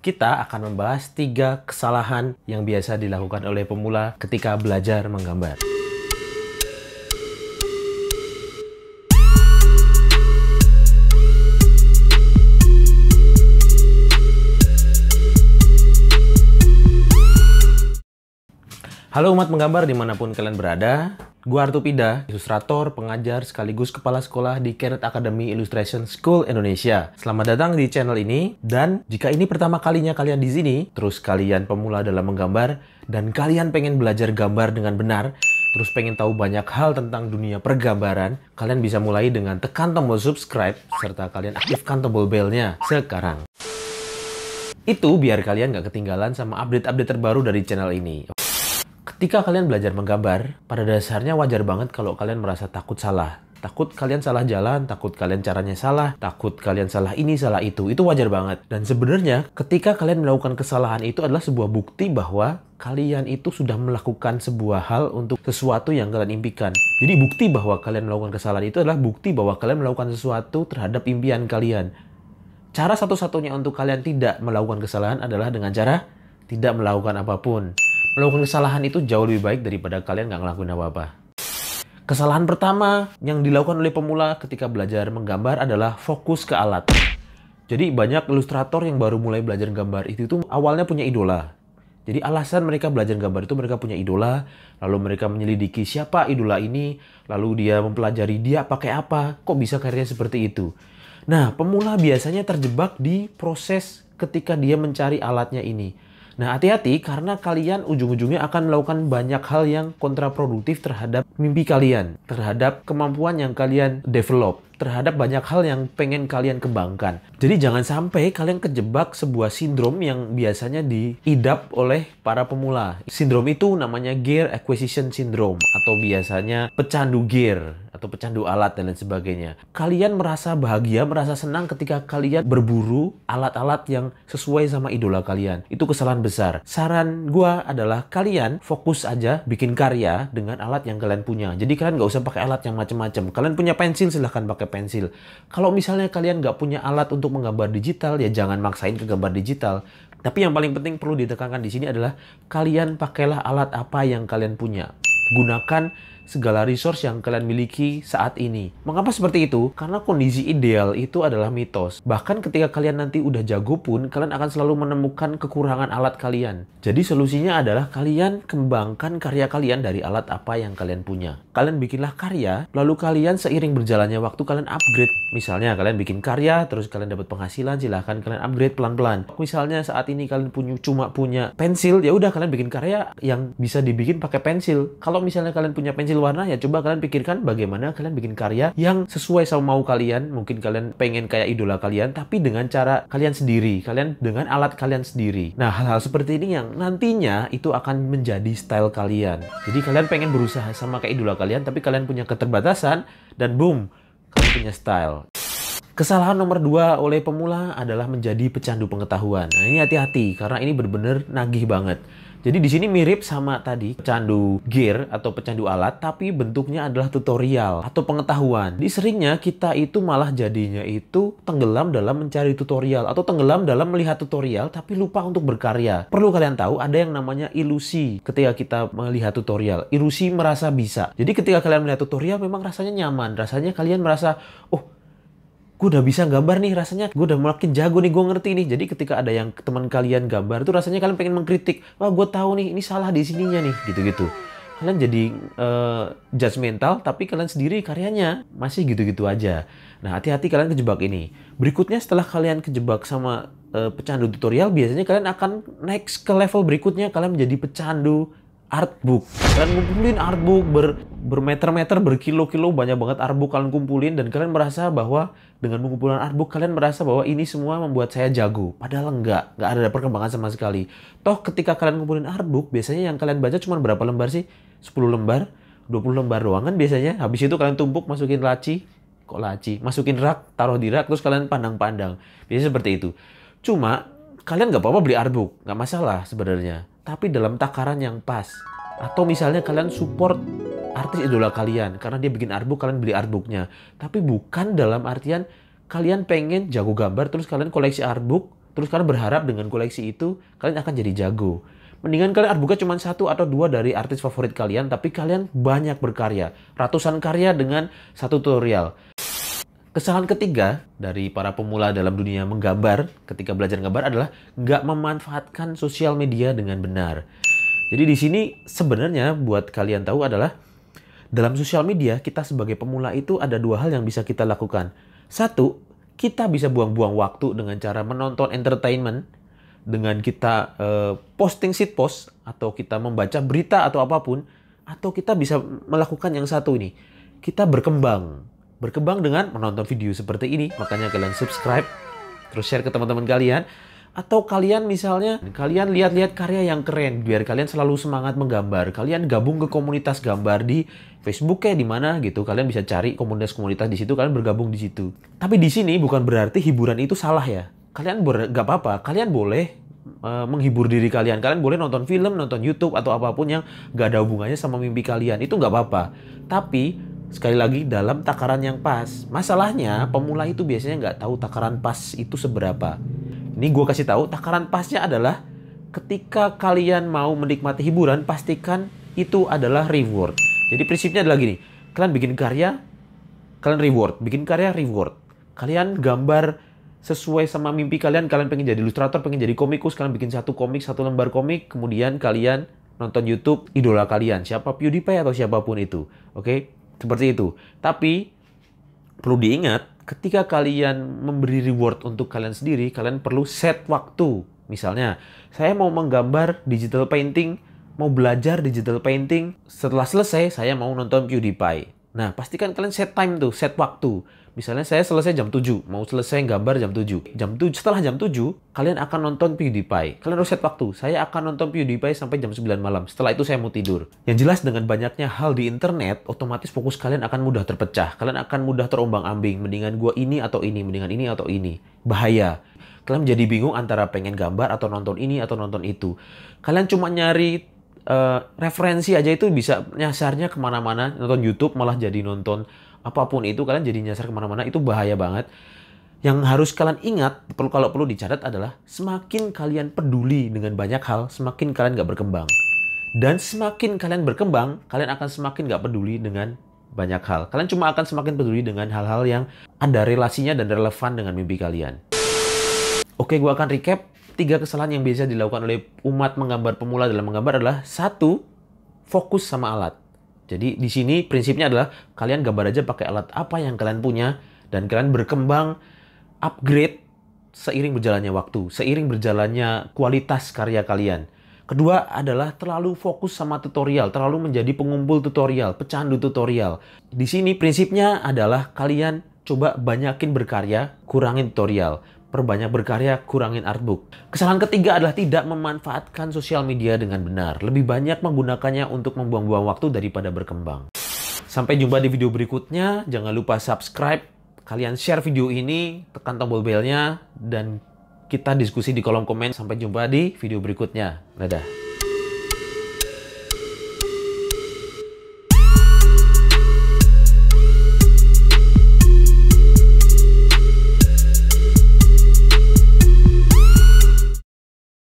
Kita akan membahas 3 kesalahan yang biasa dilakukan oleh pemula ketika belajar menggambar. Halo umat menggambar dimanapun kalian berada. Gua Artupida, ilustrator, pengajar, sekaligus kepala sekolah di Kenneth Academy Illustration School Indonesia. Selamat datang di channel ini, dan jika ini pertama kalinya kalian di sini, terus kalian pemula dalam menggambar, dan kalian pengen belajar gambar dengan benar, terus pengen tahu banyak hal tentang dunia pergambaran, kalian bisa mulai dengan tekan tombol subscribe, serta kalian aktifkan tombol bell-nya sekarang. Itu biar kalian nggak ketinggalan sama update-update terbaru dari channel ini. Ketika kalian belajar menggambar, pada dasarnya wajar banget kalau kalian merasa takut salah. Takut kalian salah jalan, takut kalian caranya salah, takut kalian salah ini, salah itu. Itu wajar banget. Dan sebenarnya, ketika kalian melakukan kesalahan itu adalah sebuah bukti bahwa kalian itu sudah melakukan sebuah hal untuk sesuatu yang kalian impikan. Jadi bukti bahwa kalian melakukan kesalahan itu adalah bukti bahwa kalian melakukan sesuatu terhadap impian kalian. Cara satu-satunya untuk kalian tidak melakukan kesalahan adalah dengan cara tidak melakukan apapun. Melakukan kesalahan itu jauh lebih baik daripada kalian nggak ngelakuin apa-apa. Kesalahan pertama yang dilakukan oleh pemula ketika belajar menggambar adalah fokus ke alat. Jadi banyak ilustrator yang baru mulai belajar gambar itu awalnya punya idola. Jadi alasan mereka belajar gambar itu mereka punya idola, lalu mereka menyelidiki siapa idola ini, lalu dia mempelajari dia pakai apa, kok bisa karyanya seperti itu. Nah, pemula biasanya terjebak di proses ketika dia mencari alatnya ini. Nah, hati-hati karena kalian ujung-ujungnya akan melakukan banyak hal yang kontraproduktif terhadap mimpi kalian, terhadap kemampuan yang kalian develop, terhadap banyak hal yang pengen kalian kembangkan. Jadi jangan sampai kalian kejebak sebuah sindrom yang biasanya diidap oleh para pemula. Sindrom itu namanya Gear Acquisition Syndrome atau biasanya pecandu gear atau pecandu alat dan lain sebagainya. Kalian merasa bahagia, merasa senang ketika kalian berburu alat-alat yang sesuai sama idola kalian. Itu kesalahan besar. Saran gua adalah kalian fokus aja bikin karya dengan alat yang kalian punya. Jadi kalian nggak usah pakai alat yang macam-macam. Kalian punya pensil, silahkan pakai pensil. Kalau misalnya kalian nggak punya alat untuk menggambar digital, ya jangan maksain ke gambar digital. Tapi yang paling penting perlu ditekankan di sini adalah kalian pakailah alat apa yang kalian punya. Gunakan segala resource yang kalian miliki saat ini. Mengapa seperti itu? Karena kondisi ideal itu adalah mitos. Bahkan ketika kalian nanti udah jago pun, kalian akan selalu menemukan kekurangan alat kalian. Jadi solusinya adalah kalian kembangkan karya kalian dari alat apa yang kalian punya. Kalian bikinlah karya, lalu kalian seiring berjalannya waktu kalian upgrade. Misalnya kalian bikin karya, terus kalian dapat penghasilan, silahkan kalian upgrade pelan-pelan. Misalnya saat ini kalian cuma punya pensil, ya udah kalian bikin karya yang bisa dibikin pakai pensil. Kalau misalnya kalian punya pensil warna, ya coba kalian pikirkan bagaimana kalian bikin karya yang sesuai sama mau kalian. Mungkin kalian pengen kayak idola kalian, tapi dengan cara kalian sendiri, kalian dengan alat kalian sendiri. Nah, hal-hal seperti ini yang nantinya itu akan menjadi style kalian. Jadi kalian pengen berusaha sama kayak idola kalian, tapi kalian punya keterbatasan, dan boom, kalian punya style. Kesalahan nomor 2 oleh pemula adalah menjadi pecandu pengetahuan. Nah, ini hati-hati karena ini benar-benar nagih banget. Jadi di sini mirip sama tadi pecandu gear atau pecandu alat, tapi bentuknya adalah tutorial atau pengetahuan. Di seringnya kita itu malah jadinya itu tenggelam dalam mencari tutorial atau tenggelam dalam melihat tutorial tapi lupa untuk berkarya. Perlu kalian tahu ada yang namanya ilusi ketika kita melihat tutorial. Ilusi merasa bisa. Jadi ketika kalian melihat tutorial memang rasanya nyaman, rasanya kalian merasa, oh, gue udah bisa gambar nih, rasanya gue udah makin jago nih, gue ngerti nih. Jadi ketika ada yang teman kalian gambar tuh rasanya kalian pengen mengkritik, wah gue tahu nih ini salah di sininya nih, gitu-gitu. Kalian jadi judgmental, tapi kalian sendiri karyanya masih gitu-gitu aja. Nah, hati-hati kalian kejebak ini. Berikutnya setelah kalian kejebak sama pecandu tutorial, biasanya kalian akan next ke level berikutnya, kalian menjadi pecandu artbook. Kalian ngumpulin artbook bermeter-meter, berkilo-kilo, banyak banget artbook kalian kumpulin, dan kalian merasa bahwa dengan mengumpulkan artbook kalian merasa bahwa ini semua membuat saya jago. Padahal enggak ada perkembangan sama sekali. Toh ketika kalian ngumpulin artbook, biasanya yang kalian baca cuma berapa lembar sih? 10 lembar, 20 lembar doang kan biasanya. Habis itu kalian tumpuk, masukin laci, masukin rak, taruh di rak, terus kalian pandang-pandang. Biasanya seperti itu. Cuma kalian nggak apa-apa beli artbook, nggak masalah sebenarnya. Tapi dalam takaran yang pas. Atau misalnya kalian support artis idola kalian, karena dia bikin artbook, kalian beli artbooknya. Tapi bukan dalam artian kalian pengen jago gambar, terus kalian koleksi artbook, terus kalian berharap dengan koleksi itu kalian akan jadi jago. Mendingan kalian artbooknya cuma 1 atau 2 dari artis favorit kalian, tapi kalian banyak berkarya. Ratusan karya dengan 1 tutorial. Kesalahan ketiga dari para pemula dalam dunia menggambar ketika belajar gambar adalah nggak memanfaatkan sosial media dengan benar. Jadi di sini sebenarnya buat kalian tahu adalah dalam sosial media kita sebagai pemula itu ada 2 hal yang bisa kita lakukan. 1, kita bisa buang-buang waktu dengan cara menonton entertainment, dengan kita posting shit post, atau kita membaca berita atau apapun, atau kita bisa melakukan yang satu ini. Kita berkembang dengan menonton video seperti ini. Makanya kalian subscribe, terus share ke teman-teman kalian. Atau kalian misalnya, kalian lihat-lihat karya yang keren, biar kalian selalu semangat menggambar. Kalian gabung ke komunitas gambar di Facebook kayak di mana gitu. Kalian bisa cari komunitas-komunitas di situ, kalian bergabung di situ. Tapi di sini bukan berarti hiburan itu salah ya. Kalian nggak apa-apa, kalian boleh menghibur diri kalian. Kalian boleh nonton film, nonton YouTube, atau apapun yang nggak ada hubungannya sama mimpi kalian. Itu nggak apa-apa. Tapi, sekali lagi, dalam takaran yang pas. Masalahnya, pemula itu biasanya nggak tahu takaran pas itu seberapa. Ini gue kasih tahu, takaran pasnya adalah ketika kalian mau menikmati hiburan, pastikan itu adalah reward. Jadi prinsipnya adalah gini, kalian bikin karya, kalian reward. Bikin karya, reward. Kalian gambar sesuai sama mimpi kalian pengen jadi ilustrator, pengen jadi komikus, kalian bikin 1 komik, 1 lembar komik, kemudian kalian nonton YouTube idola kalian, siapa PewDiePie atau siapapun itu. Oke? Seperti itu. Tapi perlu diingat, ketika kalian memberi reward untuk kalian sendiri, kalian perlu set waktu. Misalnya, saya mau menggambar digital painting, mau belajar digital painting, setelah selesai saya mau nonton PewDiePie. Nah, pastikan kalian set time tuh, set waktu. Misalnya saya selesai jam 7, mau selesai gambar jam 7. Setelah jam 7, kalian akan nonton PewDiePie. Kalian harus set waktu. Saya akan nonton PewDiePie sampai jam 9 malam. Setelah itu saya mau tidur. Yang jelas dengan banyaknya hal di internet, otomatis fokus kalian akan mudah terpecah. Kalian akan mudah terombang-ambing. Mendingan gua ini atau ini, mendingan ini atau ini. Bahaya. Kalian menjadi bingung antara pengen gambar atau nonton ini atau nonton itu. Kalian cuma nyari referensi aja itu bisa nyasarnya kemana-mana. Nonton YouTube malah jadi nonton apapun itu, kalian jadi nyasar kemana-mana. Itu bahaya banget. Yang harus kalian ingat, kalau perlu dicatat adalah semakin kalian peduli dengan banyak hal, semakin kalian gak berkembang. Dan semakin kalian berkembang, kalian akan semakin gak peduli dengan banyak hal. Kalian cuma akan semakin peduli dengan hal-hal yang ada relasinya dan relevan dengan mimpi kalian. Oke, gue akan recap 3 kesalahan yang biasa dilakukan oleh umat menggambar pemula dalam menggambar adalah 1, fokus sama alat. Jadi di sini prinsipnya adalah kalian gambar aja pakai alat apa yang kalian punya dan kalian berkembang, upgrade seiring berjalannya waktu, seiring berjalannya kualitas karya kalian. Kedua adalah terlalu fokus sama tutorial, terlalu menjadi pengumpul tutorial, pecandu tutorial. Di sini prinsipnya adalah kalian coba banyakin berkarya, kurangin tutorial. Perbanyak berkarya, kurangin artbook. Kesalahan ketiga adalah tidak memanfaatkan sosial media dengan benar. Lebih banyak menggunakannya untuk membuang-buang waktu daripada berkembang. Sampai jumpa di video berikutnya. Jangan lupa subscribe. Kalian share video ini, tekan tombol belnya, dan kita diskusi di kolom komen. Sampai jumpa di video berikutnya. Dadah.